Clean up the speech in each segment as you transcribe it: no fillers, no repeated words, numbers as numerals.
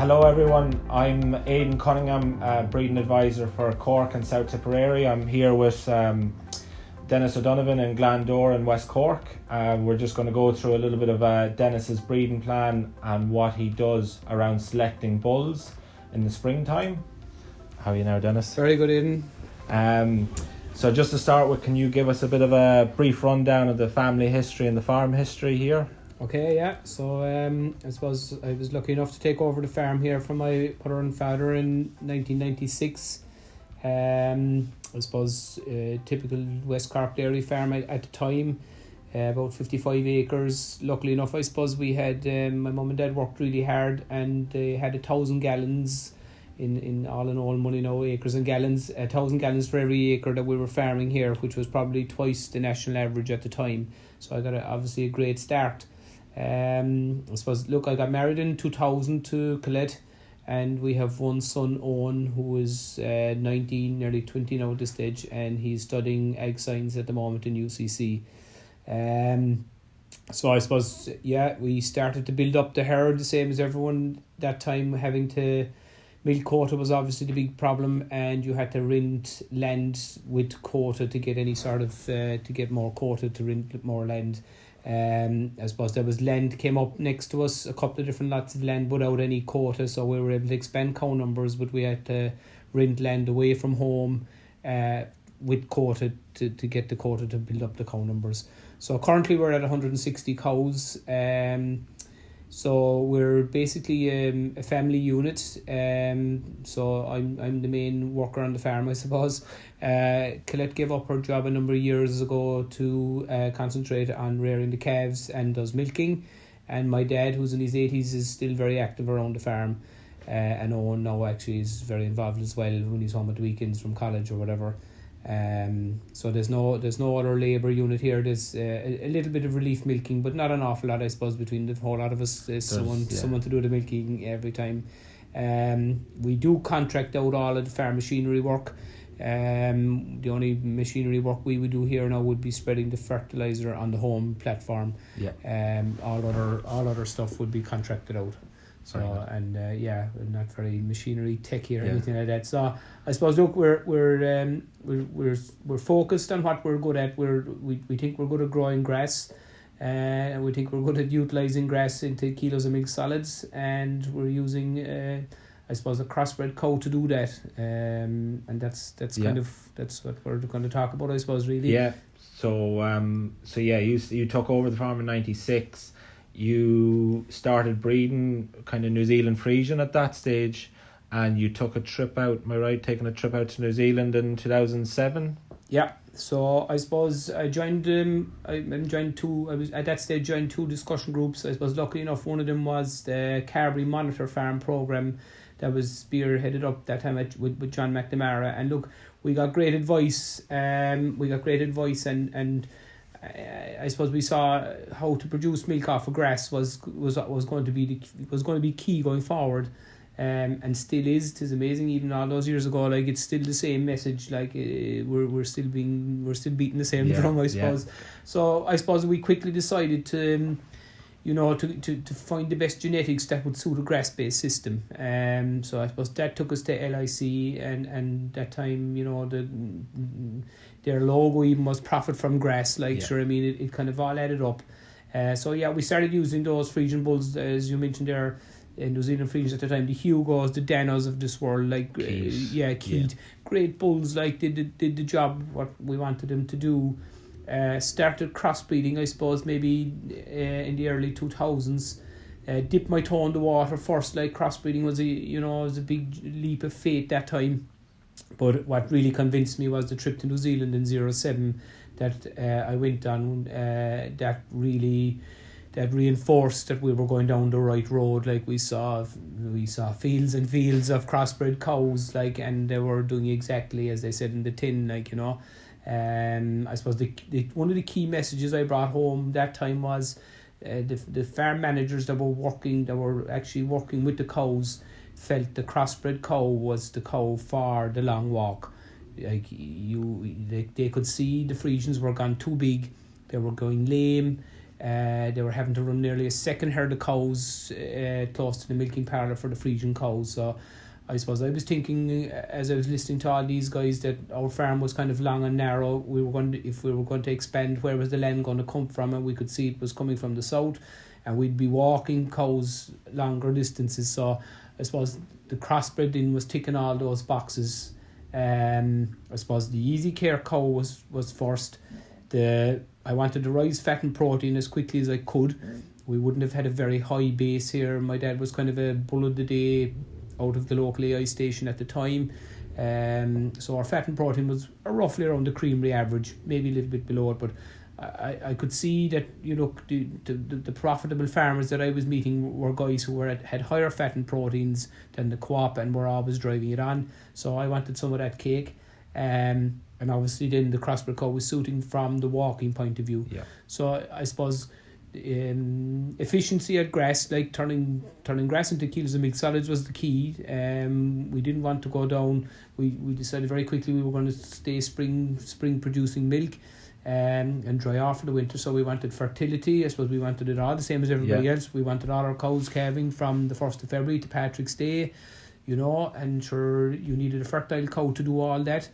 Hello everyone, I'm Aidan Cunningham, breeding advisor for Cork and South Tipperary. I'm here with Dennis O'Donovan in Glandore in West Cork. We're just going to go through a little bit of Dennis's breeding plan and what he does around selecting bulls in the springtime. How are you now, Dennis? Very good, Aidan. So just to start with, can you give us a bit of a brief rundown of the family history and the farm history here? Okay, yeah. So I suppose I was lucky enough to take over the farm here from my mother and father in 1996. I suppose typical West Cork dairy farm at the time, about 55 acres. Luckily enough, I suppose we had my mum and dad worked really hard, and they had 1,000 gallons in all money now, acres and gallons, 1,000 gallons for every acre that we were farming here, which was probably twice the national average at the time. So I got obviously a great start. I suppose, look, I got married in 2000 to Colette, and we have one son, Owen, who is 19, nearly 20 now at this stage, and he's studying ag science at the moment in UCC. So I suppose, yeah, we started to build up the herd the same as everyone that time. Having to milk quota was obviously the big problem, and you had to rent land with quota to get any sort of to get more quota, to rent more land. I suppose there was land came up next to us, a couple of different lots of land without any quota, so we were able to expand cow numbers, but we had to rent land away from home with quota to get the quota to build up the cow numbers. So currently we're at 160 cows. So we're basically a family unit. So I'm the main worker on the farm, I suppose. Colette gave up her job a number of years ago to concentrate on rearing the calves and does milking. And my dad, who's in his 80s, is still very active around the farm. And Owen now actually is very involved as well when he's home at the weekends from college or whatever. So there's no other labour unit here. There's a little bit of relief milking, but not an awful lot, I suppose, between the whole lot of us. There's someone to do the milking every time. We do contract out all of the farm machinery work. The only machinery work we would do here now would be spreading the fertilizer on the home platform. Yeah. All other stuff would be contracted out. So we're not very machinery techy or anything like that. So I suppose, look, we're focused on what we're good at. We think we're good at growing grass, and we think we're good at utilising grass into kilos of milk solids, and we're using I suppose a crossbred cow to do that. And that's what we're going to talk about, I suppose, really. Yeah. So you took over the farm in 96. You started breeding kind of New Zealand Friesian at that stage, and you took a trip out, am I right, taking a trip out to New Zealand in 2007? Yeah, so I suppose I joined at that stage joined two discussion groups. I suppose luckily enough one of them was the Carberry Monitor Farm programme that was spearheaded up that time with John McNamara, and look, we got great advice. And I suppose we saw how to produce milk off of grass was going to be key going forward, and still is. 'Tis amazing, even all those years ago. Like, it's still the same message. Like, we're still beating the same drum, I suppose. Yeah. So I suppose we quickly decided to find the best genetics that would suit a grass-based system. So I suppose that took us to LIC, and that time, their logo even was profit from grass. Sure, I mean, it kind of all added up. We started using those Friesian bulls, as you mentioned there, in New Zealand Friesians at the time, the Hugos, the Danos of this world, Keith. Great bulls, did the job what we wanted them to do. Started crossbreeding, I suppose, maybe in the early 2000s. Dipped my toe in the water first. Crossbreeding was a big leap of faith that time. But what really convinced me was the trip to New Zealand in 2007 that I went on. That reinforced that we were going down the right road. We saw fields and fields of crossbred cows, and they were doing exactly as they said in the tin, I suppose the one of the key messages I brought home that time was the farm managers that were actually working with the cows felt the crossbred cow was the cow for the long walk. They could see the Friesians were gone too big, they were going lame, They were having to run nearly a second herd of cows close to the milking parlour for the Frisian cows. So I suppose I was thinking, as I was listening to all these guys, that our farm was kind of long and narrow. If we were going to expand, where was the land going to come from? And we could see it was coming from the south, and we'd be walking cows longer distances. So I suppose the crossbreeding was ticking all those boxes. I suppose the easy care cow was first. I wanted to rise fat and protein as quickly as I could. We wouldn't have had a very high base here. My dad was kind of a bull of the day out of the local AI station at the time. So our fat and protein was roughly around the creamery average, maybe a little bit below it, but I could see that, the profitable farmers that I was meeting were guys who had higher fat and proteins than the co-op and were always driving it on. So I wanted some of that cake. And obviously then the crossbred cow was suiting from the walking point of view. Yeah. So I suppose efficiency at grass, like turning grass into kilos of milk solids, was the key. We didn't want to go down. We decided very quickly we were going to stay spring producing milk and dry off for the winter. So we wanted fertility. I suppose we wanted it all the same as everybody else. We wanted all our cows calving from the 1st of February to Patrick's Day, and sure, you needed a fertile cow to do all that.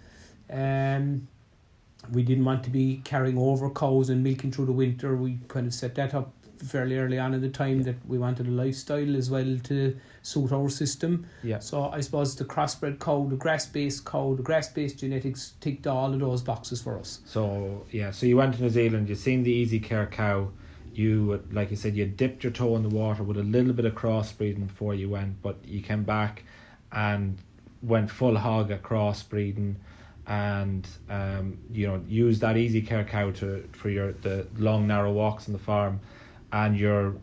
We didn't want to be carrying over cows and milking through the winter. We kind of set that up fairly early on in the time, that we wanted a lifestyle as well to suit our system. Yeah. So I suppose the crossbred cow, the grass-based genetics ticked all of those boxes for us. So you went to New Zealand, you seen the easy care cow, you, like you said, you dipped your toe in the water with a little bit of crossbreeding before you went, but you came back and went full hog at crossbreeding, and use that easy care cow for the long narrow walks on the farm, and you're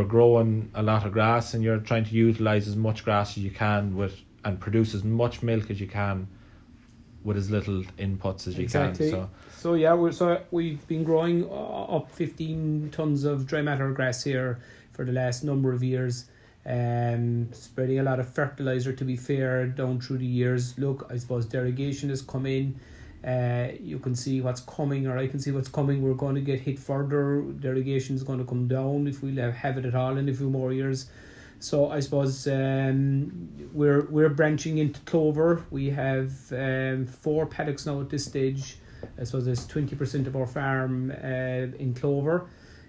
growing a lot of grass, and you're trying to utilize as much grass as you can and produce as much milk as you can with as little inputs as you can. So we've been growing up 15 tons of dry matter grass here for the last number of years. Spreading a lot of fertilizer, to be fair, down through the years. Look, I suppose derogation has come in. You can see what's coming, or I can see what's coming. We're going to get hit further. Derogation is going to come down if we have it at all in a few more years. So I suppose we're branching into clover. We have 4 paddocks now at this stage. I suppose there's 20% of our farm in clover.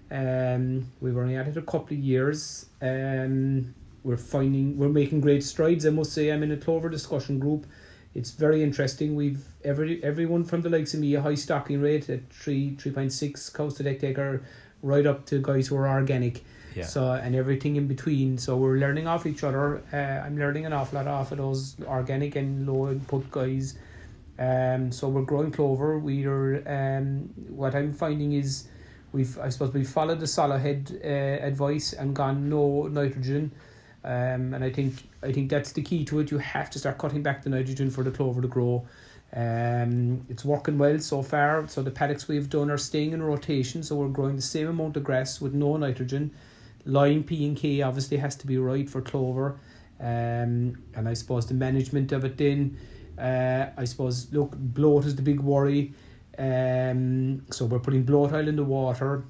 We've only had it a couple of years. We're making great strides. I must say, I'm in a clover discussion group. It's very interesting. We've everyone from the likes of me, a high stocking rate at 3.6 cows to acre, right up to guys who are organic. Yeah. So, and everything in between. So we're learning off each other. I'm learning an awful lot off of those organic and low input guys. So we're growing clover. What I'm finding is we've followed the solid head advice and gone no nitrogen. And I think that's the key to it. You have to start cutting back the nitrogen for the clover to grow. It's working well so far. So the paddocks we've done are staying in rotation. So we're growing the same amount of grass with no nitrogen. Line P and K obviously has to be right for clover. And I suppose the management of it then, bloat is the big worry. So we're putting bloat oil in the water.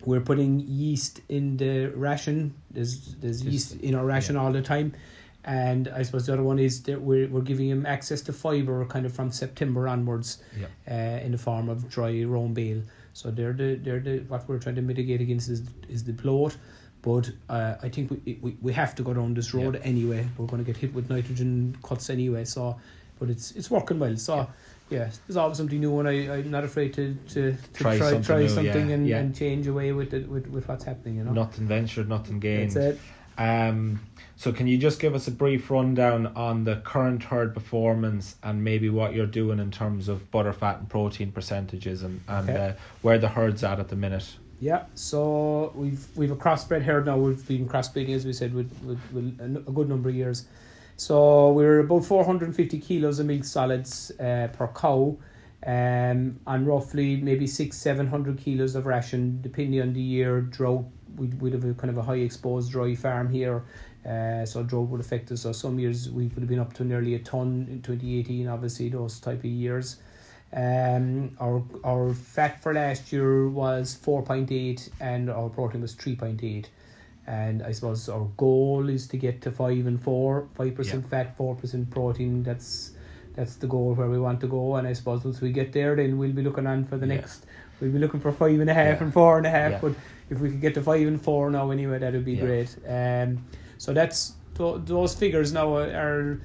We're putting yeast in the ration. There's yeast in our ration all the time. And I suppose the other one is that we're giving him access to fibre kind of from September onwards, in the form of dry roam bale. So they're the what we're trying to mitigate against is the bloat. But I think we have to go down this road anyway. We're going to get hit with nitrogen cuts anyway. So, but it's working well. So there's always something new, and I'm not afraid to try something and change away with what's happening. Nothing ventured, nothing gained. That's it. So can you just give us a brief rundown on the current herd performance and maybe what you're doing in terms of butter, fat and protein percentages and where the herd's at the minute? Yeah, so we've a crossbred herd now. We've been crossbreeding, as we said, with a good number of years. So we're about 450 kilos of milk solids per cow, and roughly maybe 600-700 kilos of ration, depending on the year. Drought, we'd have a kind of a high exposed dry farm here, so drought would affect us. So some years we would have been up to nearly a ton in 2018, obviously those type of years. Our fat for last year was 4.8 and our protein was 3.8. And I suppose our goal is to get to 5 and 4, 5% fat, 4% protein. That's the goal where we want to go. And I suppose once we get there, then we'll be looking on for the next. We'll be looking for 5.5 and 4.5. Yeah. But if we could get to 5 and 4 now, anyway, that would be great. So that's those figures now are.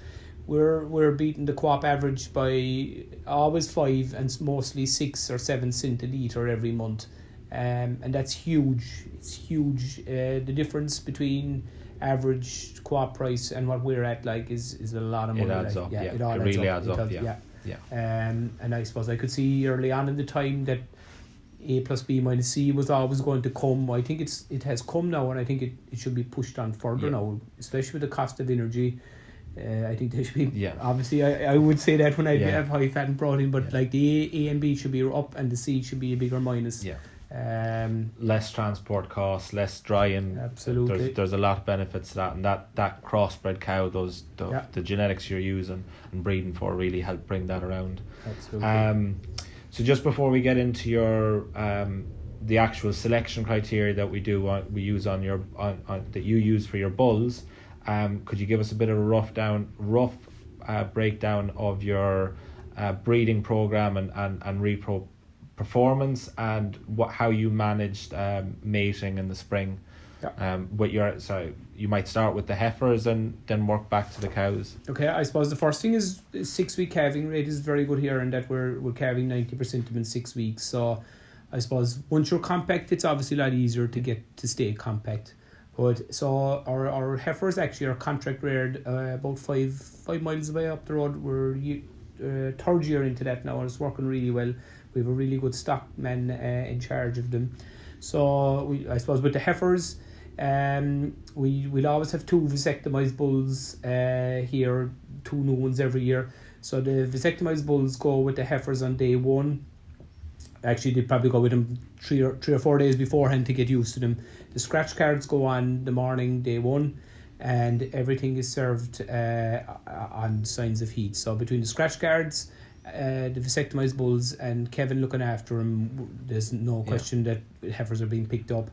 We're beating the co-op average by always 5 and mostly 6 or 7 cent a litre every month. And that's huge. It's huge. The difference between average co-op price and what we're at is a lot of money. It adds up. It really adds up. And I suppose I could see early on in the time that A plus B minus C was always going to come. I think it has come now, and I think it should be pushed on further now, especially with the cost of energy. I think they should be. Obviously, I would say that when I have high fat and protein, but like the A and B should be up, and the C should be a bigger minus. Less transport costs, less drying. Absolutely, there's a lot of benefits to that, and that crossbred cow, the genetics you're using and breeding for really help bring that around. Absolutely. So just before we get into your the actual selection criteria that we use on that you use for your bulls. Could you give us a bit of a rough breakdown of your breeding program and repro performance, and how you managed mating in the spring? You might start with the heifers and then work back to the cows. Okay, I suppose the first thing is 6-week calving rate is very good here, and that we're calving 90% of them in 6 weeks. So I suppose once you're compact, it's obviously a lot easier to get to stay compact. But so our heifers actually are contract reared about 5 miles away up the road. We're third year into that now, and it's working really well. We have a really good stockman in charge of them. So I suppose with the heifers, we'll always have 2 vasectomized bulls here, 2 new ones every year. So the vasectomized bulls go with the heifers on day 1. Actually, they probably go with them 3 or 4 days beforehand to get used to them. The scratch cards go on the morning, day 1, and everything is served on signs of heat. So between the scratch cards, the vasectomized bulls, and Kevin looking after them, there's no question that heifers are being picked up.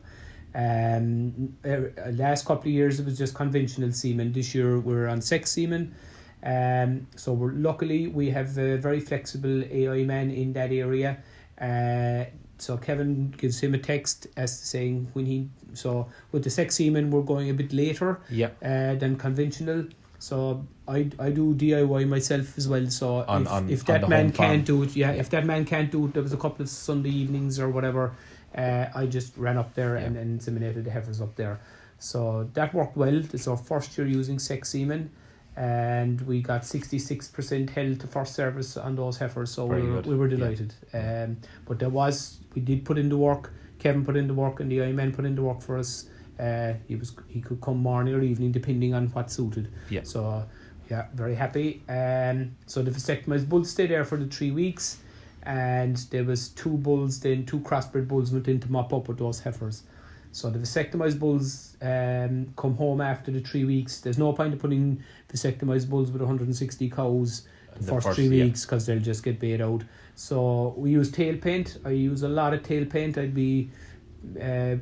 Last couple of years it was just conventional semen. This year we're on sex semen. So luckily we have a very flexible AI man in that area. So Kevin gives him a text as saying so with the sex semen we're going a bit later than conventional. So I do DIY myself as well. So if that man can't do it, if that man can't do it, there was a couple of Sunday evenings or whatever, I just ran up there and inseminated the heifers up there. So that worked well. It's our first year using sex semen, and we got 66% held to first service on those heifers. So we were delighted. But we did put in the work. Kevin put in the work, and the IMN put in the work for us. He could come morning or evening depending on what suited. So very happy. So the vasectomized bulls stayed there for the 3 weeks, and there was 2 bulls, then 2 crossbred bulls went in to mop up with those heifers. So the vasectomized bulls come home after the 3 weeks. There's no point in putting vasectomized bulls with 160 cows the first 3 weeks, because they'll just get bayed out. So we use tail paint. I use a lot of tail paint. I'd be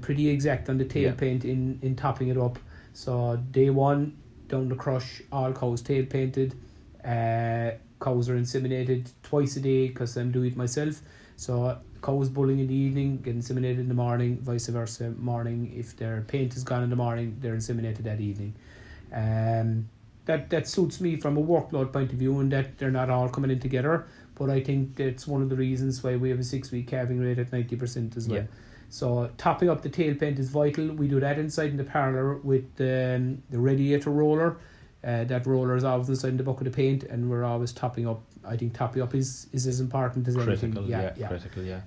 pretty exact on the tail paint in topping it up. So day 1 down the crush, all cows tail painted. Cows are inseminated twice a day because I'm doing it myself. So cows bulling in the evening, get inseminated in the morning, vice versa. Morning, if their paint is gone in the morning, they're inseminated that evening. That suits me from a workload point of view, and that they're not all coming in together. But I think that's one of the reasons why we have a 6-week calving rate at 90% as well. So topping up the tail paint is vital. We do that inside in the parlour with the radiator roller. That roller is always inside the bucket of paint, and we're always topping up. I think topping up is as important as anything. Critical.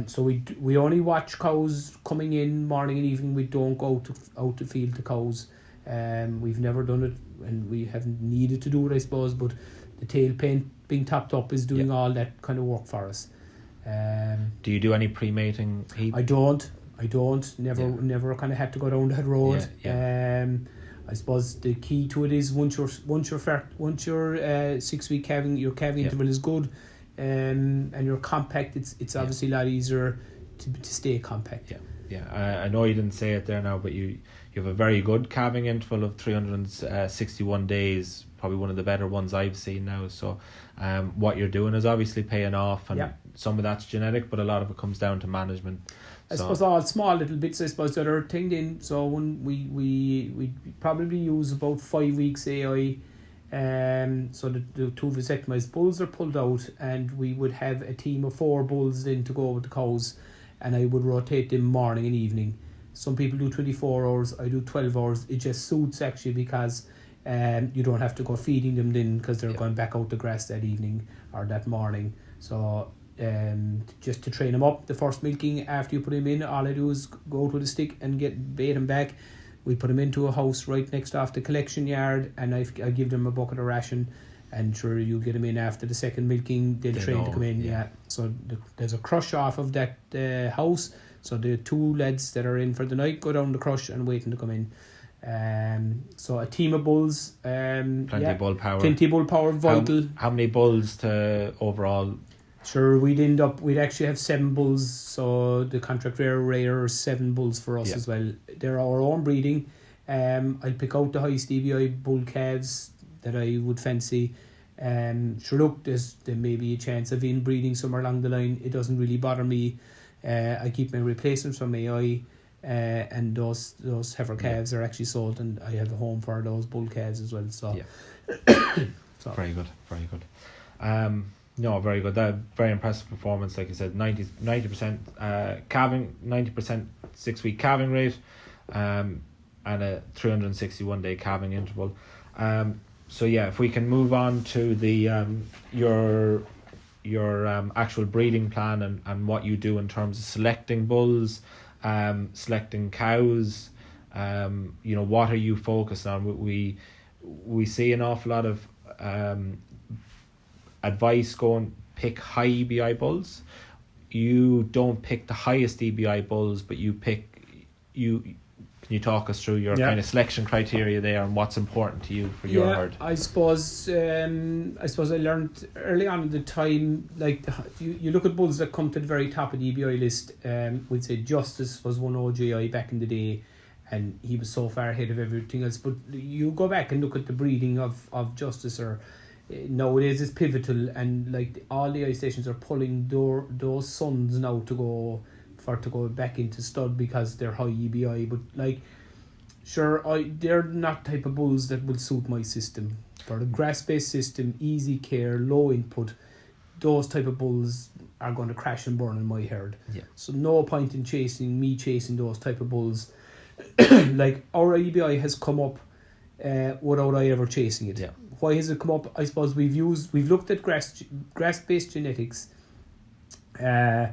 So we only watch cows coming in morning and evening. We don't go out to field to cows. We've never done it, and we haven't needed to do it, I suppose. But the tail paint being topped up is doing all that kind of work for us. Do you do any pre-mating heat? I don't. Never kind of had to go down that road. I suppose the key to it is once your 6-week calving, your calving interval is good, and you're compact, it's obviously a lot easier to stay compact. I know you didn't say it there now, but you have a very good calving interval of 361 days, probably one of the better ones I've seen now. So what you're doing is obviously paying off, and some of that's genetic, but a lot of it comes down to management. I suppose all small little bits. I suppose the other thing then, so when we probably use about 5 weeks AI, so the 2 vasectomized bulls are pulled out, and we would have a team of 4 bulls then to go with the cows, and I would rotate them morning and evening. Some people do 24 hours, I do 12 hours. It just suits actually because you don't have to go feeding them then, because they're going back out the grass that evening or that morning. So just to train them up, the first milking after you put them in, all I do is go out with a stick and bait them back. We put them into a house right next off the collection yard, and I give them a bucket of ration, and sure, you get them in after the second milking, they'll train to come in. So there's a crush off of that house, so the 2 lads that are in for the night go down the crush and waiting to come in. So a team of bulls, plenty of bull power, vital. How many bulls to overall? Sure, we'd actually have 7 bulls, so the contract rearer 7 bulls for us as well. They're our own breeding. I'd pick out the highest EBI bull calves that I would fancy. Sure, look, there may be a chance of inbreeding somewhere along the line. It doesn't really bother me. I keep my replacements from AI, and those heifer calves are actually sold, and I have a home for those bull calves as well. So, so. Very good. No, very good. That very impressive performance. Like I said, 90% calving, 90% 6-week calving rate, and a 361 day calving interval. So if we can move on to the your actual breeding plan and what you do in terms of selecting bulls, selecting cows. What are you focused on? We see an awful lot of advice going, pick high EBI bulls. You don't pick the highest EBI bulls, but can you talk us through your kind of selection criteria there and what's important to you for your herd? I suppose I learned early on in the time, like you look at bulls that come to the very top of the EBI list. We'd say Justice was one OGI back in the day, and he was so far ahead of everything else. But you go back and look at the breeding of Justice, or nowadays it's pivotal, and like all the eye stations are pulling those sons now to go back into stud because they're high EBI. But like, sure, they're not the type of bulls that will suit my system. For the grass-based system, easy care, low input, those type of bulls are going to crash and burn in my herd. So no point in chasing those type of bulls. Like, our EBI has come up without I ever chasing it. Why has it come up? I suppose we've looked at grass-based genetics. I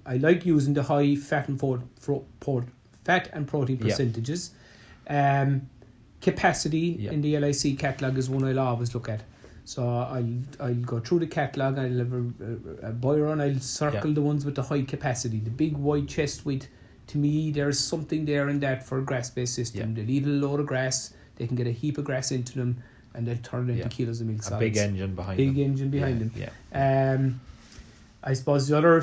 like using the high fat and protein percentages. Capacity in the LIC catalogue is one I'll always look at. So I'll go through the catalogue. I'll have a buyer and I'll circle the ones with the high capacity, the big wide chest width. To me, there's something there in that for a grass-based system. They'll eat a load of grass. They can get a heap of grass into them, and they'll turn it into kilos of milk solids. A big engine behind them. I suppose the other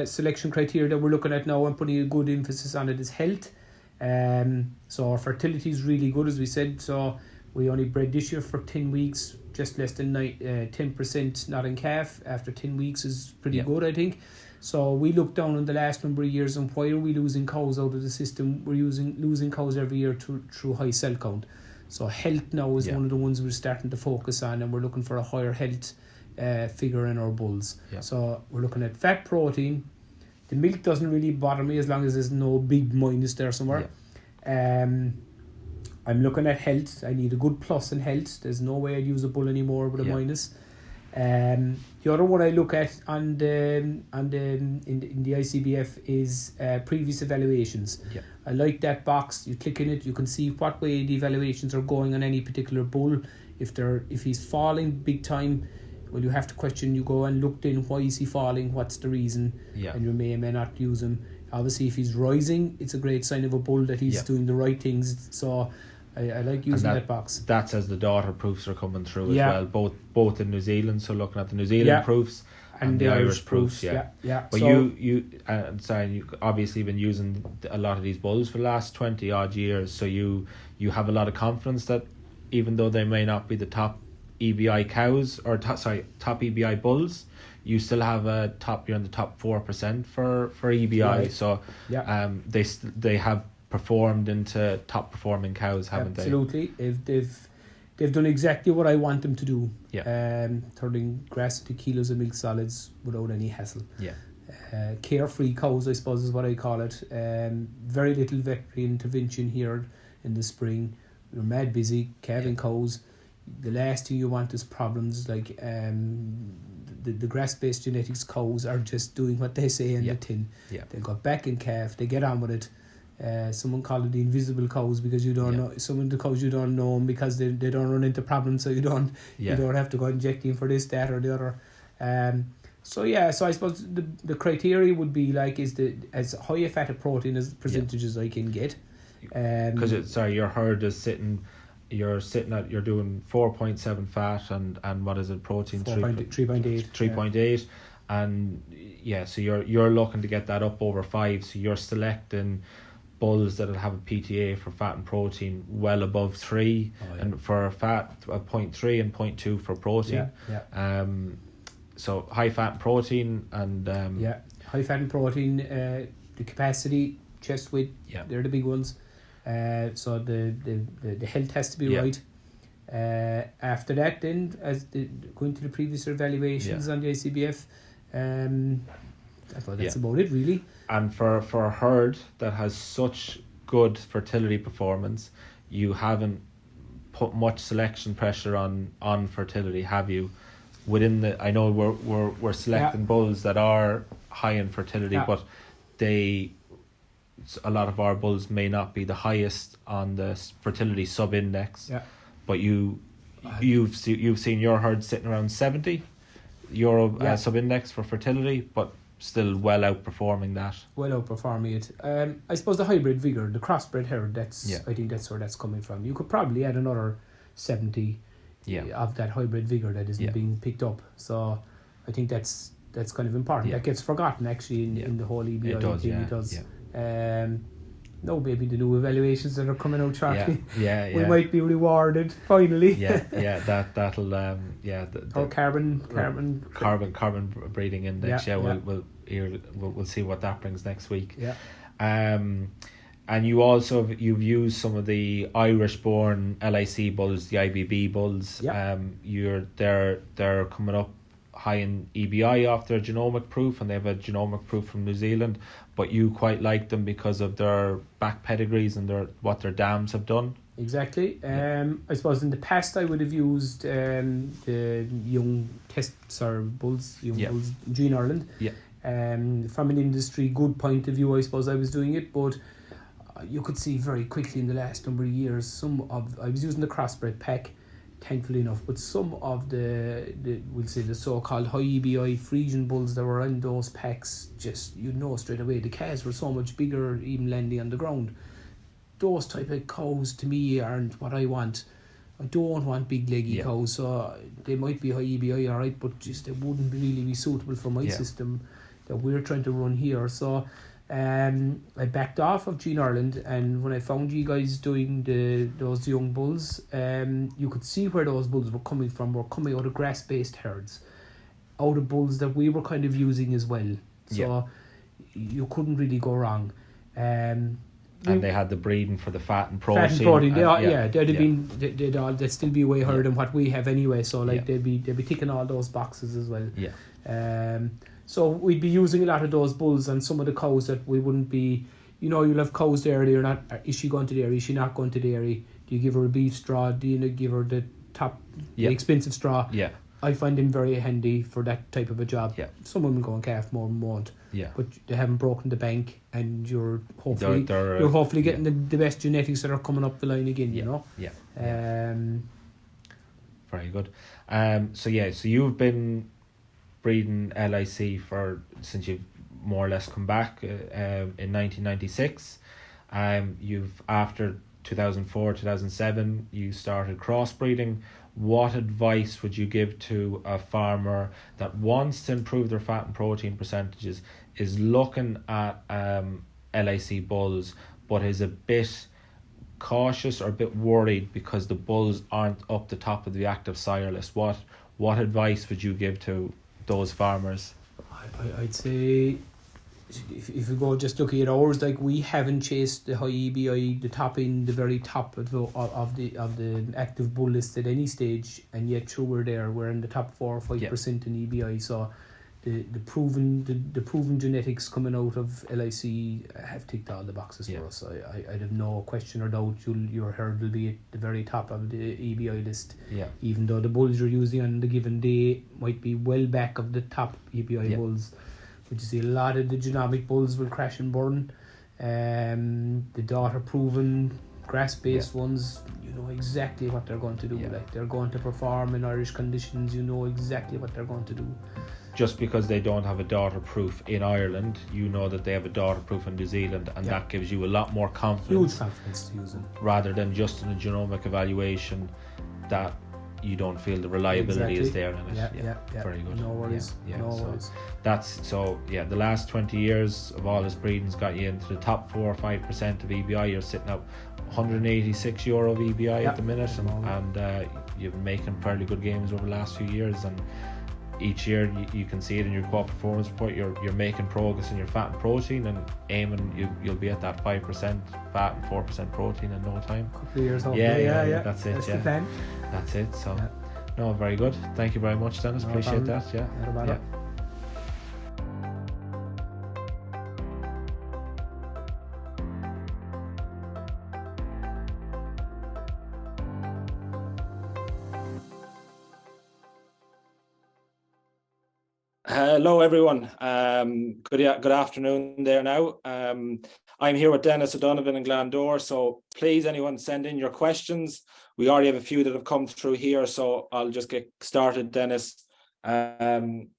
selection criteria that we're looking at now and putting a good emphasis on it is health. So our fertility is really good, as we said. So we only bred this year for 10 weeks, just less than 10% not in calf. After 10 weeks is pretty good, I think. So we look down on the last number of years and why are we losing cows out of the system? We're losing cows every year through high cell count. So health now is one of the ones we're starting to focus on, and we're looking for a higher health figure in our bulls. So we're looking at fat, protein. The milk doesn't really bother me as long as there's no big minus there somewhere. I'm looking at health. I need a good plus in health. There's no way I'd use a bull anymore with a minus. The other one I look at in the ICBF is previous evaluations. I like that box. You click in it, you can see what way the evaluations are going on any particular bull. If he's falling big time, well, you have to question. You go and look in, why is he falling? What's the reason? And you may or may not use him. Obviously, if he's rising, it's a great sign of a bull that he's doing the right things. So I like using that box. That's as the daughter proofs are coming through Yeah. as well, both in New Zealand. So looking at the New Zealand proofs and the Irish proofs. Yeah. But so, you obviously been using a lot of these bulls for the last 20 odd years. So you have a lot of confidence that even though they may not be the top EBI cows or top EBI bulls, you still have you're in the top 4% for EBI. Right. So they have performed into top performing cows, haven't they? Absolutely. They've done exactly what I want them to do. Yeah. Turning grass into kilos of milk solids without any hassle. Yeah. Carefree cows, I suppose, is what I call it. Very little veterinary intervention here in the spring. We're mad busy calving cows. The last thing you want is problems like the grass-based genetics cows are just doing what they say in the tin. Yeah. They go back and calf, they get on with it. Someone called it the invisible cows because you don't know some of the cows, you don't know them because they don't run into problems, so you don't have to go injecting for this, that or the other. So I suppose the criteria would be like is as high a fat of protein as percentage as I can get. Because your herd is you're doing 4.7 fat and what is it, protein 3.8 and so you're looking to get that up over 5, so you're selecting bulls that have a PTA for fat and protein well above 3 and for fat 0.3 and 0.2 for protein. So high fat and protein and high fat and protein, the capacity, chest width, they're the big ones. So the health has to be right. After that, then going to the previous evaluations on the ICBF, I thought that's about it really. And for a herd that has such good fertility performance, you haven't put much selection pressure on fertility, have you? I know we're selecting bulls that are high in fertility, but a lot of our bulls may not be the highest on the fertility sub-index. But you've seen your herd sitting around 70 euro sub-index for fertility, but still well outperforming that. Well outperforming it. I suppose the hybrid vigor, the crossbred herd, I think that's where that's coming from. You could probably add another 70 of that hybrid vigor that isn't being picked up. So I think that's kind of important. That gets forgotten actually in the whole EBI thing. It does. No, maybe the new evaluations that are coming out shortly. We might be rewarded finally. That'll or carbon breeding index. We'll see what that brings next week. And you've used some of the Irish born LIC bulls, the IBB bulls. They're coming up high in EBI off their genomic proof, and they have a genomic proof from New Zealand, but you quite like them because of their back pedigrees and what their dams have done. Exactly. I suppose in the past I would have used the young tests or bulls, bulls in Ireland. From an industry good point of view, I suppose I was doing it, but you could see very quickly in the last number of years I was using the crossbred pack, thankfully enough, but some of the we'll say the so-called high EBI Frisian bulls that were in those packs, just straight away the calves were so much bigger, even landing on the ground. Those type of cows to me aren't what I want. I don't want big leggy cows, so they might be high EBI alright, but just they wouldn't really be suitable for my system that we're trying to run here. So I backed off of Gene Ireland, and when I found you guys doing those young bulls, you could see where those bulls were coming from. Were coming out of grass-based herds, out of bulls that we were kind of using as well. So you couldn't really go wrong. And they had the breeding for the fat and protein. They'd still be way higher than what we have anyway. So they'd be ticking all those boxes as well. So we'd be using a lot of those bulls on some of the cows that we wouldn't be, you'll have cows there, they're not, is she going to dairy, is she not going to dairy, do you give her a beef straw, do you give her the the expensive straw? I find them very handy for that type of a job. Some women go and calf, more than won't. But they haven't broken the bank, and you're hopefully getting the best genetics that are coming up the line again, Very good. So you've been breeding LIC since you've more or less come back in 1996. You've after 2004, 2007, you started crossbreeding. What advice would you give to a farmer that wants to improve their fat and protein percentages, is looking at LAC bulls, but is a bit cautious or a bit worried because the bulls aren't up the top of the active sire list? What advice would you give to those farmers? I'd say if you go just looking at ours, like we haven't chased the high EBI, the very top of the active bull list at any stage, and yet through we're in the top 4 or 5% in EBI. So the proven genetics coming out of LIC have ticked all the boxes for us. I'd have no question or doubt your herd will be at the very top of the EBI list. Even though the bulls you're using on the given day might be well back of the top EBI bulls. Which is a lot of the genomic bulls will crash and burn. The daughter proven grass based ones, you know exactly what they're going to do. Like they're going to perform in Irish conditions, you know exactly what they're going to do. Just because they don't have a daughter proof in Ireland, you know that they have a daughter proof in New Zealand, and that gives you a lot more confidence. Huge confidence to use them. Rather than just in a genomic evaluation that you don't feel the reliability is there in it. Very good. No worries. Worries. The last 20 years of all this breeding's got you into the top 4 or 5% of EBI. You're sitting at €186 of EBI at the minute, and you've been making fairly good gains over the last few years, and each year you can see it in your core performance report. You're making progress in your fat and protein, and aiming you'll be at that 5% fat and 4% protein in no time. Couple of years old. That's it. That's the plan. That's it. So no, very good. Thank you very much, Dennis. Appreciate that. Yeah. Hello everyone. Good afternoon there now. I'm here with Dennis O'Donovan in Glandore, so please anyone send in your questions. We already have a few that have come through here, so I'll just get started, Dennis. One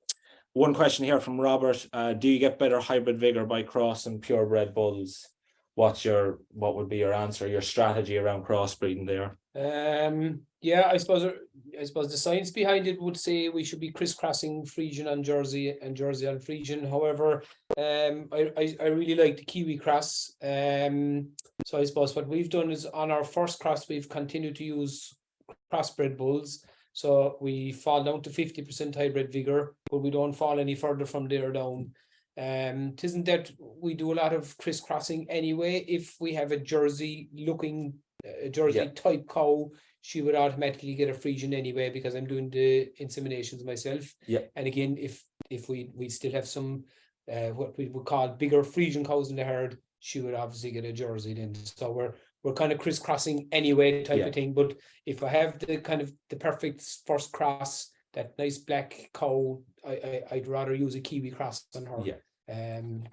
question here from Robert. Do you get better hybrid vigor by crossing purebred bulls? What would be your answer, your strategy around crossbreeding there? I suppose the science behind it would say we should be crisscrossing Friesian on Jersey and Jersey on Friesian. However, I really like the Kiwi cross. So I suppose what we've done is on our first cross, we've continued to use crossbred bulls. So we fall down to 50% hybrid vigor, but we don't fall any further from there down. It isn't that we do a lot of crisscrossing anyway. If we have a Jersey type cow, she would automatically get a Friesian anyway, because I'm doing the inseminations myself. And again, if we still have some what we would call bigger Friesian cows in the herd, she would obviously get a Jersey then. So we're kind of crisscrossing anyway type of thing. But if I have the perfect first cross, that nice black cow, I'd rather use a Kiwi cross on her. And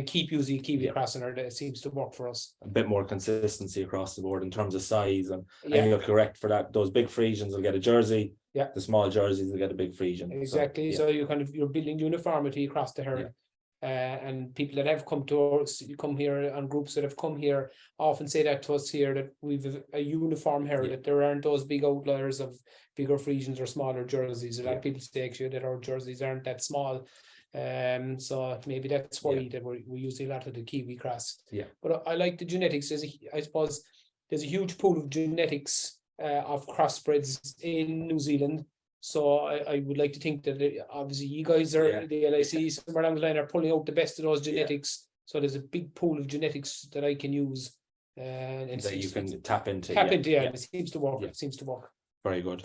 keep using Kiwi cross on her. That seems to work for us. A bit more consistency across the board in terms of size, and you're correct for that. Those big Friesians will get a Jersey. The small Jerseys will get a big Friesian. Exactly. So you're building uniformity across the herd. And people that have come to us, you come here on groups that have come here, often say that to us here, that we've a uniform herd, that there aren't those big outliers of bigger Friesians or smaller Jerseys. A lot of people say actually that our Jerseys aren't that small. So maybe that's why that we're using a lot of the Kiwi cross. But I like the genetics. I suppose there's a huge pool of genetics of crossbreds in New Zealand. So I would like to think that obviously you guys are the LIC somewhere along the line are pulling out the best of those genetics. So there's a big pool of genetics that I can use and that you can tap into. It seems to work. It seems to work. Very good.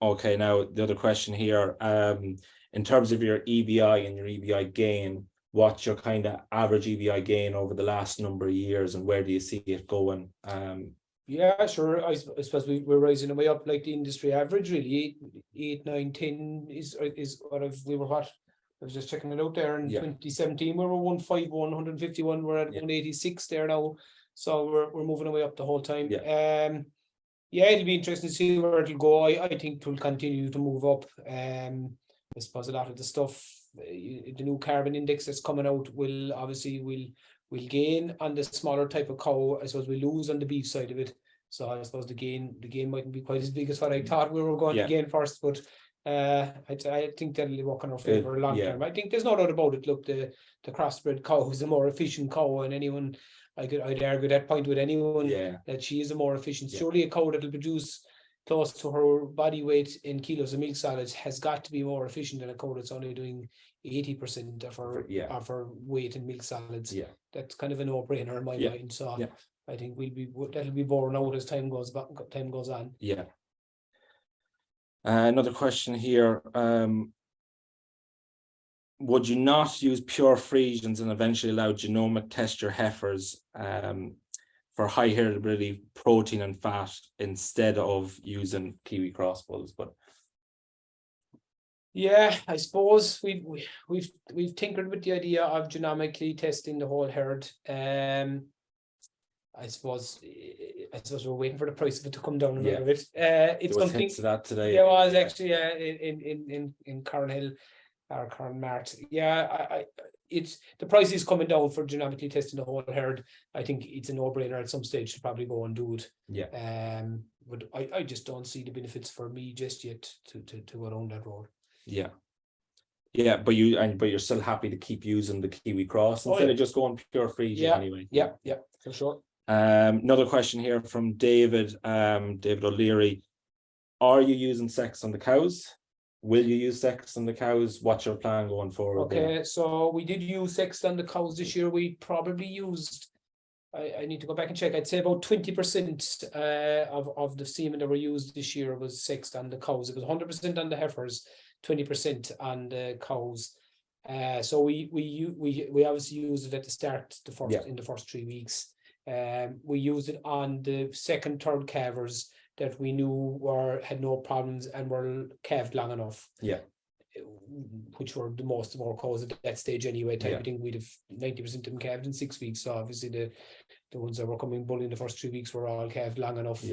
Okay, now the other question here. In terms of your EBI and your EBI gain, what's your kind of average EBI gain over the last number of years, and where do you see it going? Yeah, sure. I suppose we're rising way up like the industry average, really. 8, 9, 10 is we were what? I was just checking it out there in 2017. We were 151, 151. We're at 186 there now. So we're moving away up the whole time. It'll be interesting to see where it'll go. I think it will continue to move up. I suppose a lot of the stuff, the new carbon index that's coming out will we'll gain on the smaller type of cow. I suppose we lose on the beef side of it. So I suppose the gain mightn't be quite as big as what I thought we were going to gain first, but I think that'll work in our favour long term. I think there's no doubt about it. Look, the crossbred cow is a more efficient cow, and anyone I'd argue that point with anyone that she is a more efficient. Surely a cow that'll produce close to her body weight in kilos of milk solids has got to be more efficient than a cow that's only doing 80% of her weight in milk solids. That's kind of a no-brainer in my mind. So I think that'll be borne out as time goes on. Another question here. Would you not use pure Friesians and eventually allow genomic test your heifers for high heritability, protein and fat instead of using Kiwi cross bulls? But I suppose we've tinkered with the idea of genomically testing the whole herd. I suppose we're waiting for the price of it to come down a little bit. It's there was something hints to that today. There was actually in Cornhill or Cornmart. It's the price is coming down for genomically testing the whole herd. I think it's a no-brainer at some stage to probably go and do it. But I just don't see the benefits for me just yet to go down that road. But you're still happy to keep using the Kiwi cross instead of just going pure Friesian anyway. For sure. Another question here from David O'Leary. Are you using sex on the cows? Will you use sex on the cows? What's your plan going forward? So we did use sex on the cows this year. We probably used, I need to go back and check. I'd say about 20% of the semen that were used this year was sexed on the cows. It was 100% on the heifers, 20% on the cows. So we obviously used it at the start, in the first 3 weeks. We used it on the second, third calvers that we knew had no problems and were calved long enough. Which were the most of our cows at that stage anyway. I think we'd have 90% of them calved in 6 weeks. So obviously the ones that were coming bull in the first 3 weeks were all calved long enough.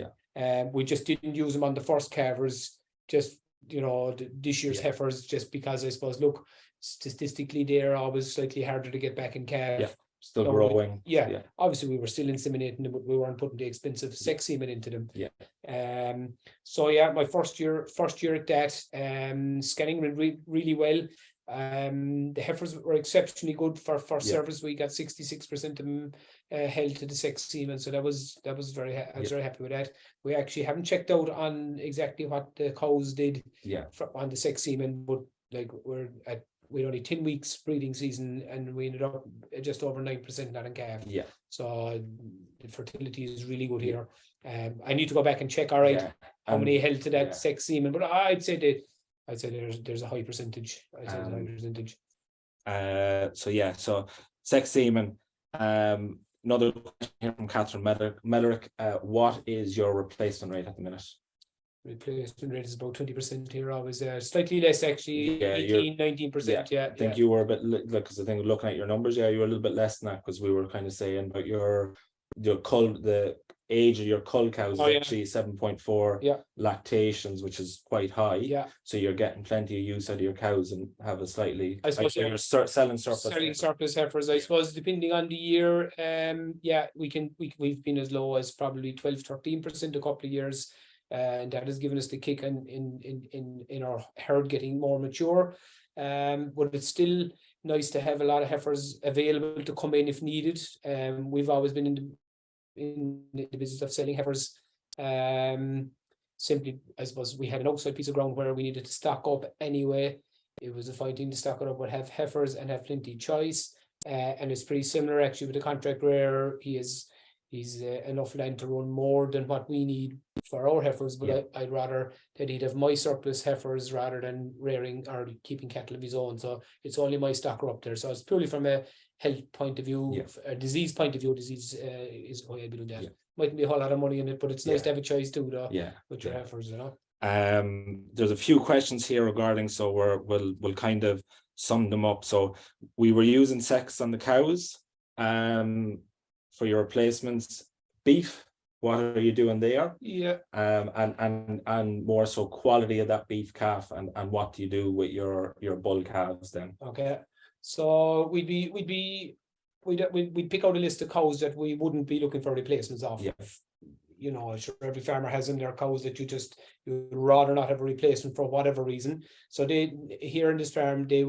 We just didn't use them on the first calvers, just this year's heifers, just because I suppose, look, statistically they're always slightly harder to get back in calf. Still growing. Obviously we were still inseminating them, but we weren't putting the expensive sex semen into them. My first year at that, scanning went really well. The heifers were exceptionally good for first service. We got 66% of them held to the sex semen, so I was very happy with that. We actually haven't checked out on exactly what the cows did on the sex semen, but like we're only 10 weeks breeding season and we ended up just over 9% not in calf. So the fertility is really good here. I need to go back and check how many held to that sex semen, but I'd say there's a high percentage. So sex semen. Another question here from Catherine Mellerick. What is your replacement rate at the minute? Replacement rate is about 20% here. I was slightly less actually, 19%. I think you were a bit, because I think looking at your numbers, you were a little bit less than that, because we were kind of saying about the age of your cull cows is actually 7.4 lactations, which is quite high. So you're getting plenty of use out of your cows and have a slightly, I suppose you're selling surplus heifers. I suppose depending on the year, we've been as low as probably 12-13% a couple of years. And that has given us the kick in our herd getting more mature. But it's still nice to have a lot of heifers available to come in if needed. We've always been in the business of selling heifers. Simply, I suppose we had an outside piece of ground where we needed to stock up anyway. It was a fine thing to stock it up, but have heifers and have plenty of choice. And it's pretty similar actually with the contract where he's enough land to run more than what we need for our heifers, but I'd rather that he'd have my surplus heifers rather than rearing or keeping cattle of his own. So it's only my stocker up there. So it's purely from a health point of view, a disease point of view. Disease is the way I'd be doing that. Mightn't be a whole lot of money in it, but it's nice to have a choice too, though. With your heifers, There's a few questions here regarding, so we'll kind of sum them up. So we were using sex on the cows. For your replacements, beef, what are you doing there? And more so quality of that beef calf, and what do you do with your bull calves then? So we'd be we'd pick out a list of cows that we wouldn't be looking for replacements of. Yeah. You know, sure, every farmer has in their cows that you'd rather not have a replacement for whatever reason. So here in this farm, the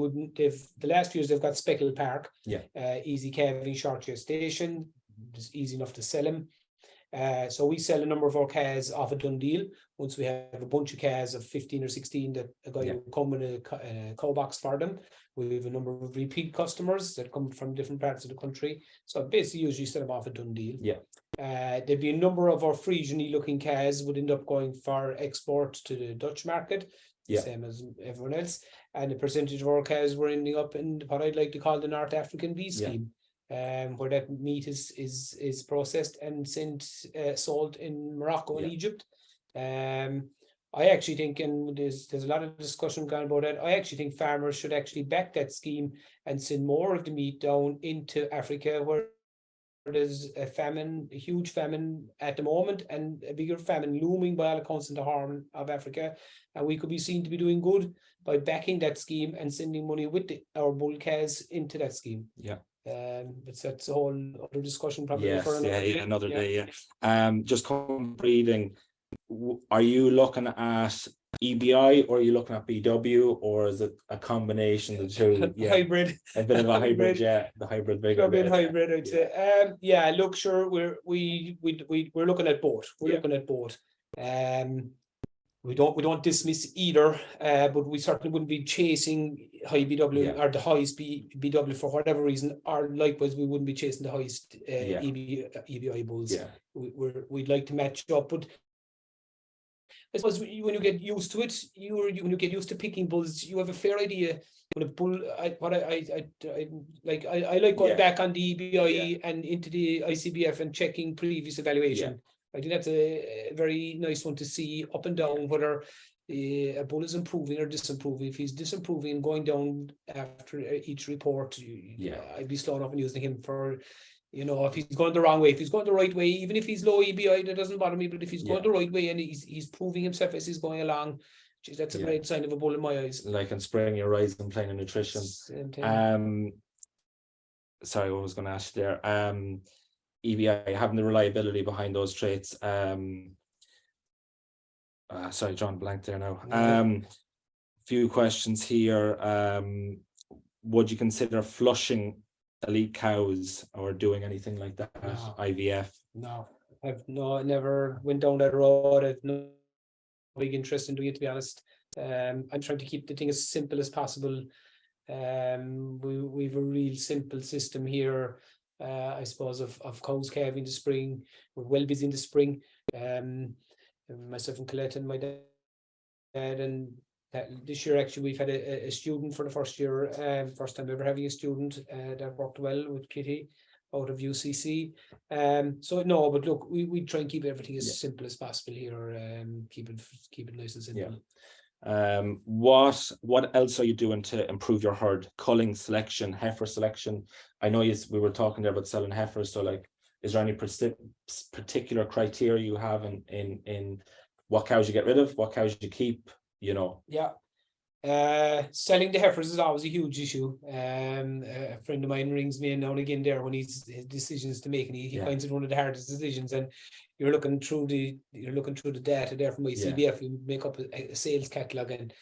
last few years they've got Speckled Park, easy calving, short gestation, just easy enough to sell them. So we sell a number of our calves off a done deal. Once we have a bunch of calves of 15 or 16 that a guy will come in a cow box for them. We have a number of repeat customers that come from different parts of the country. So basically usually sell them off a done deal. There'd be a number of our Frisian-y looking calves would end up going for export to the Dutch market, same as everyone else. And the percentage of our calves were ending up in what I'd like to call the North African bee scheme. Where that meat is processed and sold in Morocco and Egypt. I actually think, and there's a lot of discussion going about that, I actually think farmers should actually back that scheme and send more of the meat down into Africa, where there's a huge famine at the moment, and a bigger famine looming by all accounts in the Horn of Africa. And we could be seen to be doing good by backing that scheme and sending money with our bull calves into that scheme. But that's a whole other discussion probably for another day. Just breeding, are you looking at EBI or are you looking at BW, or is it a combination of the two? Hybrid. A bit of a hybrid, the hybrid bigger. Hybrid, I'd say. Look, sure, we're looking at both. We're looking at both. We don't dismiss either, but we certainly wouldn't be chasing high BW or the highest BW for whatever reason, or likewise we wouldn't be chasing the highest EBI bulls. We'd like to match up, but I suppose when you get used to it, when you get used to picking bulls, you have a fair idea. But a bull, I like going back on the EBI and into the ICBF and checking previous evaluation. I think that's a very nice one to see up and down whether a bull is improving or disimproving. If he's disimproving and going down after each report, I'd be slowing up and using him for, if he's going the wrong way. If he's going the right way, even if he's low EBI, that doesn't bother me. But if he's going the right way and he's proving himself as he's going along, geez, that's a great sign of a bull in my eyes. Like in spring, you're rising, playing in nutrition. Sorry, what was going to ask you there? EBI, having the reliability behind those traits. Sorry, John, blank there now. Few questions here. Would you consider flushing elite cows or doing anything like that? No. IVF? No, I never went down that road. I've no big interest in doing it, to be honest. I'm trying to keep the thing as simple as possible. We've a real simple system here. I suppose of cows calving in the spring. We're well busy in the spring. Myself and Colette and my dad, and this year actually we've had a student for the first year, first time ever having a student that worked well with Kitty out of UCC. So no, but look, we try and keep everything as simple as possible here. Keep it nice and simple. What else are you doing to improve your herd? Culling selection, heifer selection. I know we were talking there about selling heifers, so like, is there any particular criteria you have in what cows you get rid of, what cows you keep, Selling the heifers is always a huge issue. A friend of mine rings me now and again there when he's decisions to make, and he finds it one of the hardest decisions. And you're looking through the data there from ICBF. You make up a sales catalogue, and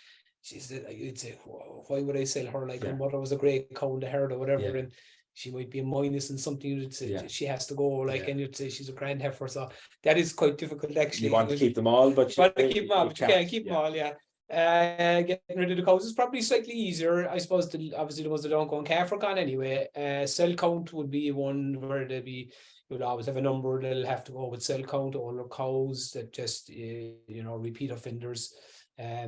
you'd say, why would I sell her? Like her mother was a great cow in the herd or whatever, and she might be a minus in something. You'd say she has to go, and you'd say she's a grand heifer. So that is quite difficult actually. You want to keep them all, but you can't keep them all. Getting rid of the cows is probably slightly easier, I suppose. Obviously the ones that don't go on calf are gone anyway. Cell count would be one where you'll always have a number that'll have to go with cell count. Older cows that just repeat offenders,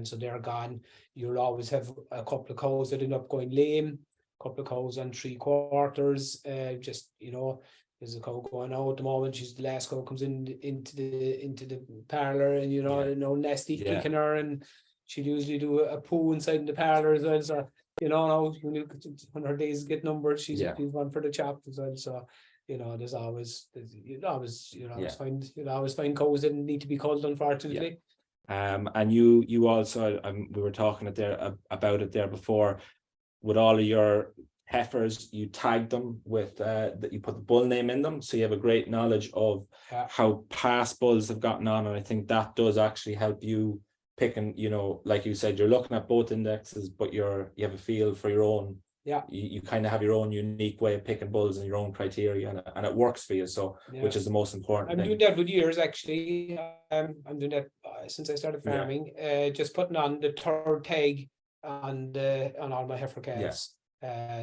so they're gone. You'll always have a couple of cows that end up going lame, a couple of cows on 3/4. There's a cow going out at the moment. She's the last cow comes into the parlour, and nasty kicking her, and she'll usually do a poo inside in the parlour as well. So when her days get numbered, she's one for the chop as well. So you'll always find cows that need to be culled, unfortunately. And you also, we were talking about it there before, with all of your heifers, you tag them with that you put the bull name in them, so you have a great knowledge of how past bulls have gotten on, and I think that does actually help you picking, you know, like you said, you're looking at both indexes, but you have a feel for your own. You kind of have your own unique way of picking bulls and your own criteria, and it works for you, so which is the most important I'm thing. doing that with years actually. I'm doing that since I started farming. Just putting on the third tag on all my heifer calves.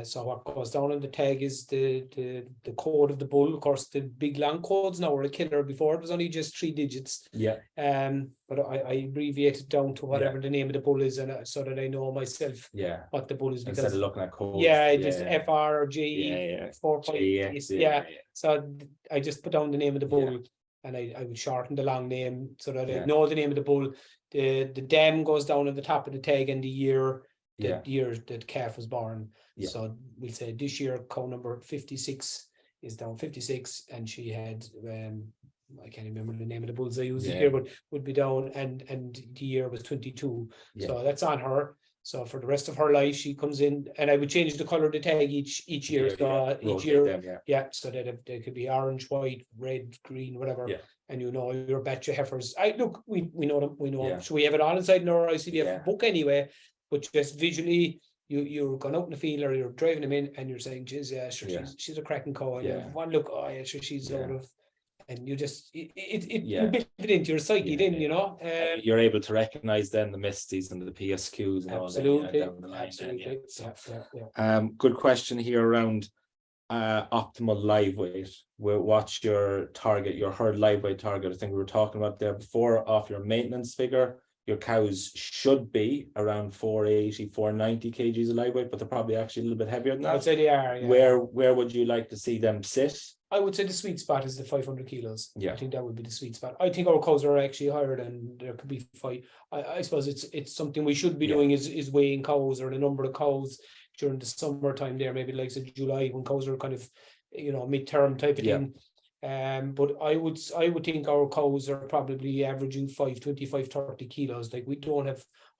So what goes down on the tag is the code of the bull. Of course, the big long codes now are a killer. Before it was only just 3 digits. But I abbreviate it down to whatever the name of the bull is, and so that I know myself what the bull is. Because instead of looking at codes, just FR or J 4. So I just put down the name of the bull, and I would shorten the long name so that I know the name of the bull. The dam goes down at the top of the tag and the year. The year that calf was born. So we'll say this year cow number 56 is down 56, and she had I can't remember the name of the bulls I used here, but would be down, and the year was 22. So that's on her. So for the rest of her life, she comes in, and I would change the color of the tag each year. So each year, so that they could be orange, white, red, green, whatever. And you know your batch of heifers. We know them. We know them. So we have it all inside in our ICBF book anyway. But just visually, you're going out in the field or you're driving them in, and you're saying, "Geez, she's a cracking cow." And you have one look, she's out of, and you just you build it into your psyche. Then you know, you're able to recognize then the misties and the PSQs and absolutely, all that down the line. Absolutely. So, good question here around optimal live weight. What's your target, your herd live weight target? I think we were talking about there before, off your maintenance figure. Your cows should be around 480, 490 kgs of live weight, but they're probably actually a little bit heavier than that. I'd say they are. Where would you like to see them sit? I would say the sweet spot is the 500 kilos. I think that would be the sweet spot. I think our cows are actually higher than there could be 5. I suppose it's something we should be doing is weighing cows, or the number of cows during the summertime there, maybe like July, when cows are kind of, midterm type of thing. But I would think our cows are probably averaging 525, 30 kilos. Like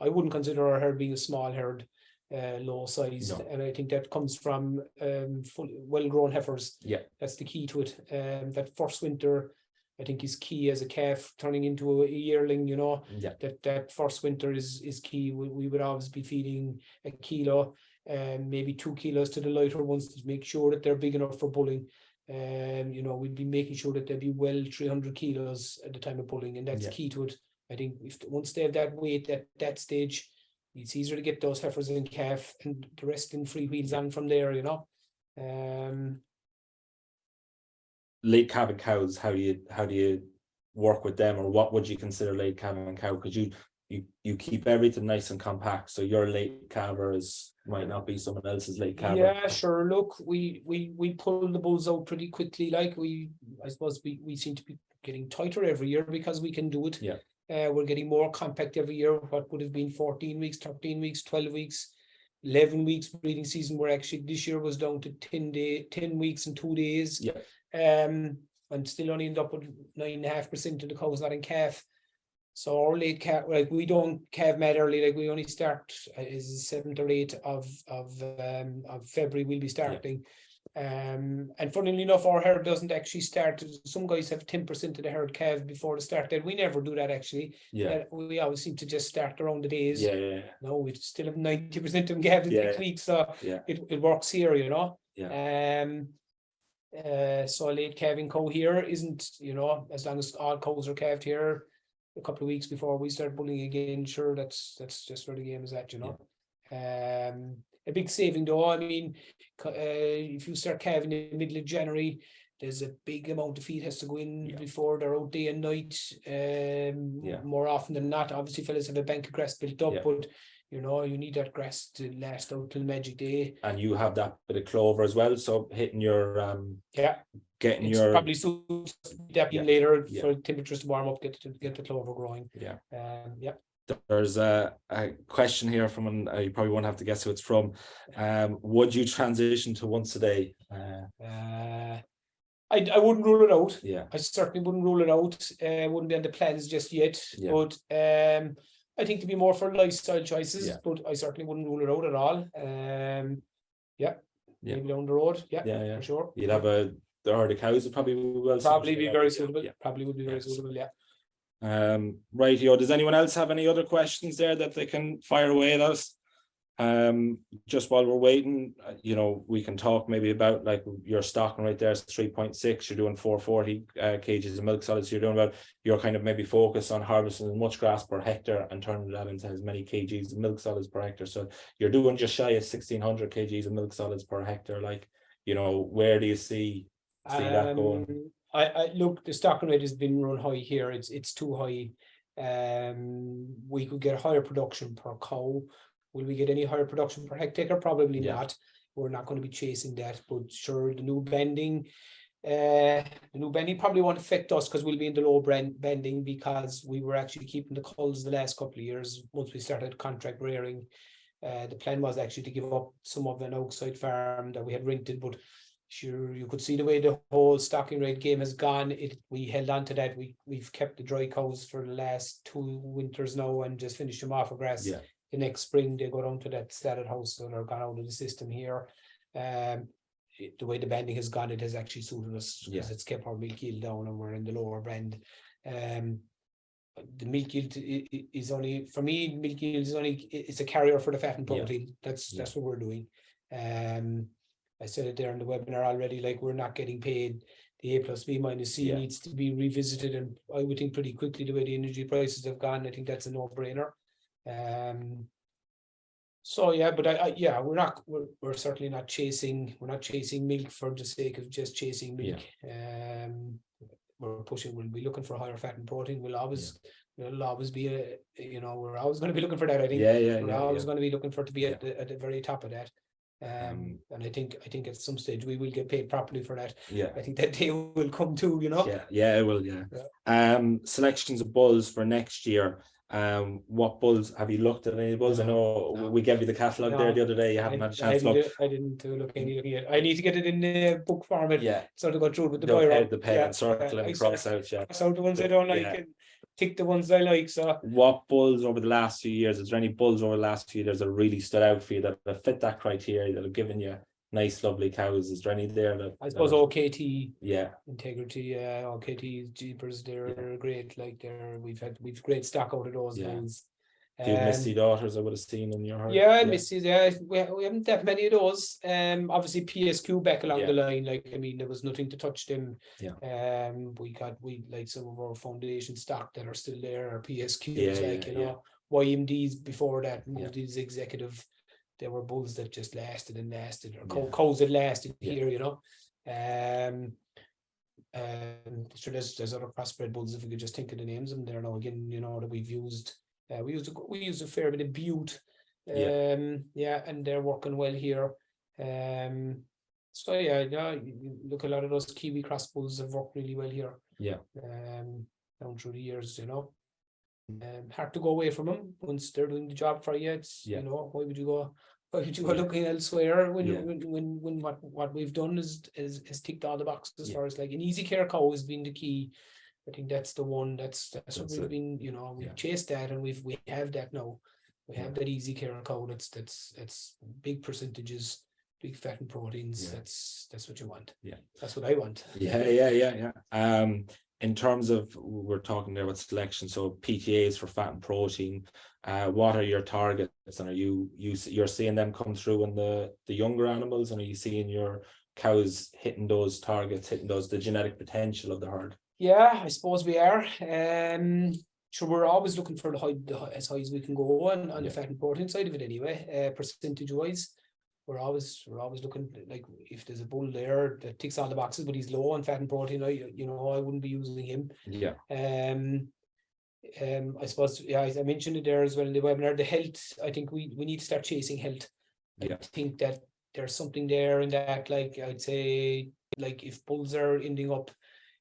I wouldn't consider our herd being a small herd, low sized. And I think that comes from well-grown heifers. That's the key to it. That first winter, I think, is key as a calf turning into a yearling, that first winter is key. We would always be feeding a kilo, maybe 2 kilos to the lighter ones to make sure that they're big enough for bulling. We'd be making sure that they'd be well 300 kilos at the time of bulling, and that's key to it. I think once they have that weight at that stage, it's easier to get those heifers in calf, and the rest in free wheels on from there. Late calving cows, how do you work with them, or what would you consider late calving cow? Because you keep everything nice and compact, so your late calver might not be someone else's late calver. Yeah, sure. Look, we pull the bulls out pretty quickly. Like I suppose we seem to be getting tighter every year because we can do it. We're getting more compact every year. What would have been 14 weeks, 13 weeks, 12 weeks, 11 weeks breeding season, where actually this year was down to 10 weeks and 2 days. And still only end up with 9.5% of the cows not in calf. So our late calf, like, we don't calve mad early. Like, we only start is 7th or 8th of February. We'll be starting. And funnily enough, our herd doesn't actually start. Some guys have 10% of the herd calved before the start date. We never do that actually. We always seem to just start around the days. No, we still have 90% of them calved in 6 weeks. So it works here, So a late calving cow here isn't, as long as all cows are calved here a couple of weeks before we start bulling again, sure, that's just where the game is at, A big saving though, I mean, if you start calving in the middle of January, there's a big amount of feed has to go in before they're out day and night. More often than not, obviously fellas have a bank of grass built up, but you need that grass to last out till magic day. And you have that bit of clover as well, so hitting your getting it's your probably suits that later for temperatures to warm up, get the clover growing. There's a question here from you probably won't have to guess who it's from. Would you transition to once a day? I wouldn't rule it out. I certainly wouldn't rule it out. Wouldn't be on the plans just yet. But I think to be more for lifestyle choices, but I certainly wouldn't rule it out at all. maybe down the road. Yeah, yeah. for sure. You'd have the herd of cows would probably be well Probably suited be for very that. suitable. Yeah. Probably would be very suitable. Yeah. Right, does anyone else have any other questions there that they can fire away at us? Just while we're waiting, we can talk maybe about, like, your stocking right there is 3.6, you're doing 440 kgs of milk solids, so you're kind of maybe focused on harvesting as much grass per hectare and turning that into as many kgs of milk solids per hectare, so you're doing just shy of 1600 kgs of milk solids per hectare. Like, where do you see that going? I look, the stocking rate has been run high here. It's too high. We could get higher production per cow. Will we get any higher production per hectare? Probably not. We're not going to be chasing that. But sure, the new bending probably won't affect us because we'll be in the low bending, because we were actually keeping the culls the last couple of years once we started contract rearing. The plan was actually to give up some of an outside farm that we had rented, but sure, you could see the way the whole stocking rate game has gone. We held on to that. We've kept the dry cows for the last 2 winters now and just finished them off of grass. Yeah. The next spring they go down to that started house, so they're gone out of the system here. The way the banding has gone, it has actually suited us because it's kept our milk yield down and we're in the lower band. The milk yield is only, for me, milk yield is only, it's a carrier for the fat and protein. That's what we're doing. I said it there in the webinar already, like, we're not getting paid. The A plus B minus C needs to be revisited, and I would think pretty quickly the way the energy prices have gone. I think that's a no-brainer. So yeah, but we're certainly not chasing, we're not chasing milk for the sake of just chasing milk. We'll be looking for higher fat and protein. We'll always be we're always going to be looking for that. I think we're always going to be looking for it to be at the very top of that. And I think at some stage we will get paid properly for that. I think that day will come too, it will. Selections of bulls for next year. What bulls have you looked at? Any bulls? I know we gave you the catalogue there the other day. You haven't had a chance to look. I didn't look any yet. I need to get it in the book format. So to go through with the biro. The pen and circle and cross out. Cross out the ones I don't like and tick the ones I like. So what bulls over the last few years? Is there any bulls over the last few years that really stood out for you that fit that criteria, that have given you nice, lovely cows? Is there any there that I suppose OKT, Integrity, OKT, Jeepers, they're great. Like we've great stock out of those bulls. Misty Daughters I would have seen in your herd. Misty's, we haven't that many of those. Obviously PSQ back along the line, like, I mean, there was nothing to touch them. We like some of our foundation stock that are still there, or PSQs, YMDs before that, these executive. There were bulls that just lasted, or cows that lasted here, so there's other crossbred bulls, if we could just think of the names of them there now again, that we've used. We used a fair bit of Butte, and they're working well here. So you look, a lot of those Kiwi cross bulls have worked really well here. Down through the years, hard to go away from them once they're doing the job for you. It's why would you go looking elsewhere when what we've done is ticked all the boxes as far as, like, an easy care cow has been the key. I think that's the one that's what we've been, we've chased that, and we have that now. We have that easy care cow that's big percentages, big fat and proteins. That's what you want. That's what I want. In terms of, we're talking there about selection, so PTAs for fat and protein, what are your targets, and are you're seeing them come through in the younger animals, and are you seeing your cows hitting those targets, the genetic potential of the herd? I suppose we are. Sure, we're always looking for as high as we can go on the fat and protein side of it anyway, percentage wise. We're always looking, like, if there's a bull there that ticks all the boxes but he's low on fat and protein, I wouldn't be using him. I suppose, as I mentioned it there as well in the webinar, the health, I think we need to start chasing health. I think that there's something there in that, like, I'd say, like, if bulls are ending up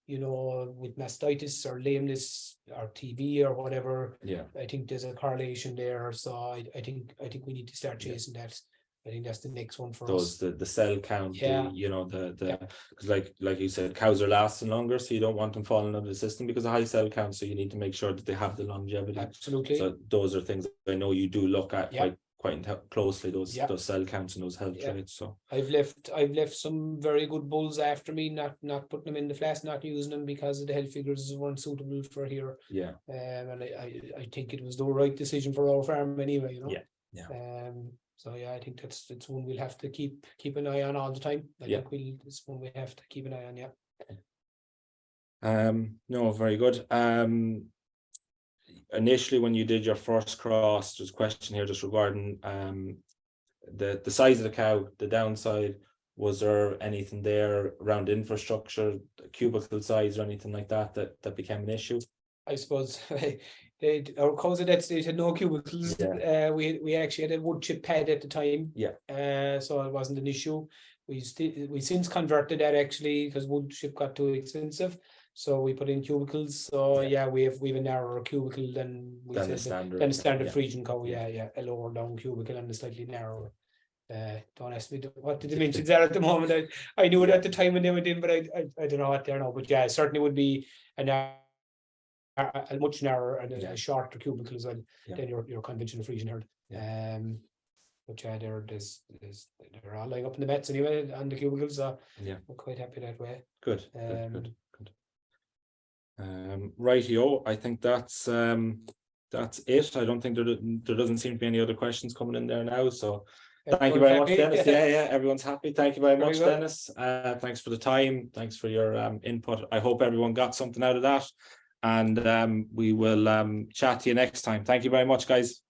with mastitis or lameness or TB or whatever, I think there's a correlation there. So I think we need to start chasing that. I think that's the next one for us. The cell count, because like you said, cows are lasting longer, so you don't want them falling out of the system because of high cell count. So you need to make sure that they have the longevity. Absolutely. So those are things I know you do look at quite closely those Yeah. those cell counts and those health Yeah. traits. So I've left some very good bulls after me, not putting them in the flats, not using them because of the health figures weren't suitable for here. yeah, And I think it was the right decision for our farm anyway, you know. Yeah, yeah. So yeah, I think that's one we'll have to keep an eye on all the time. I Yeah. think it's one we have to keep an eye on, yeah. No, very good. Initially when you did your first cross, there's a question here just regarding the size of the cow, the downside. Was there anything there around infrastructure, cubicle size or anything like that that became an issue? I suppose our cows at that stage had no cubicles. Yeah. We actually had a wood chip pad at the time. Yeah. So it wasn't an issue. We since converted that actually because wood chip got too expensive. So we put in cubicles. So yeah, we have a narrower cubicle than the standard. than the standard Yeah. Frisian cow. Yeah, a lower down cubicle and a slightly narrower. Don't ask me what the dimensions are at the moment. I knew it at the time when they went in, but I don't know what they are now. But yeah, it certainly would be a much narrower and a shorter cubicle as well than your conventional Frisian herd. Yeah. But yeah, they're all lying up in the beds anyway on the cubicles. So yeah, we're quite happy that way. Good. Rightio, I think that's it. I don't think there doesn't seem to be any other questions coming in there now. So thank you very much, Dennis. Yeah, everyone's happy. Thank you very much, Dennis. Thanks for the time. Thanks for your input. I hope everyone got something out of that. And we will chat to you next time. Thank you very much, guys.